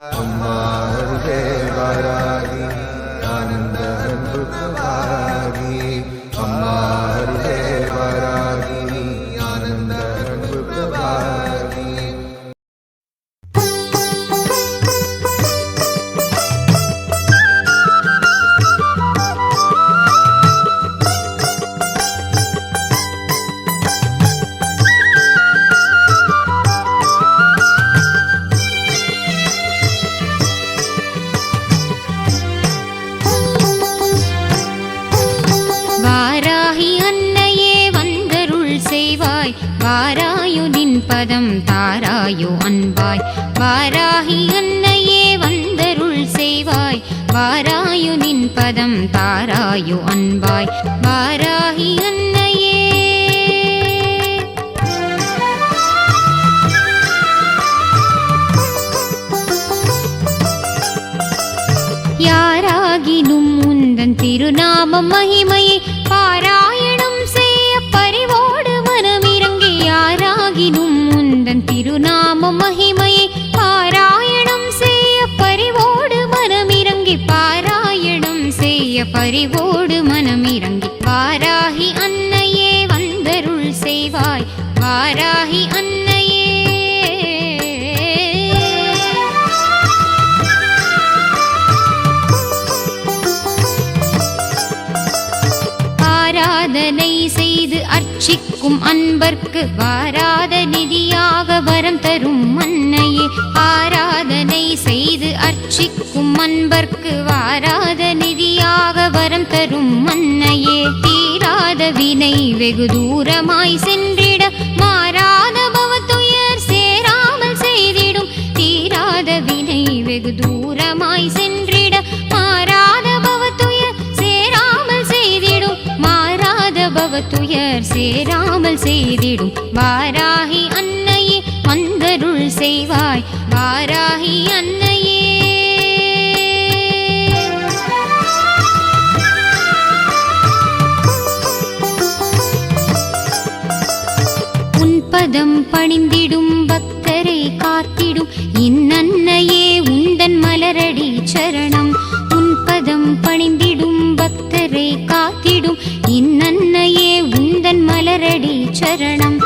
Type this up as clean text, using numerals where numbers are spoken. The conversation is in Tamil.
அம்மா அருகே வாராகி ஆனந்த அன்பு வாராகி அம்மா அருகே வாராகி ஆனந்த அன்பு வாராகி வாராயு நின் பதம் தாராயோ அன்பாய் வாராகி அன்னையே வந்தருள் செய்வாய் வாராயு நின் பதம் தாராயோ அன்பாய் வாராகி அன்னையே யாராகினும் உந்தன் திருநாமம் மகிமையை பாராயணம் செய்ய பரிவோடு மனமிறங்கி யாராகினும் உந்தன் திருநாமம் மகிமையை பாராயணம் செய்ய பரிவோடு மனமிறங்கி பாராயணம் செய்ய பரிவோடு மனமிறங்கி வாராகி அன்னையே வந்தருள் செய்வாய் வாராகி அன்னையே ஆராதனை செய்து அர்ச்சிக்கும் அன்பர்க்கு வாராத நிதியாக வரம் தரும் அன்னையே ஆராதனை செய்து அர்ச்சிக்கும் அன்பர்க்கு வாராத நிதியாக வரம் தரும் அன்னையே தீராத வினை வெகு தூரமாய் சென்றிட மாறாத பவத்துயர் சேராமல் செய்திடும் தீராத வினை வெகு தூரமாய் சென்றிட மாறாத பவத்துயர் சேராமல் செய்திடும் மாறாத பவத்துயர் சேராமல் செய்திடும் வாராகி அன்னையே வந்தருள் செய்வாய் வாராகி அன்னையே பதம் பணிந்திடும் பக்தரை காத்திடும் இன்னன்னையே உந்தன் மலரடி சரணம் உன் பதம் பணிந்திடும் பக்தரை காத்திடும் இன்னன்னையே உந்தன் மலரடி சரணம்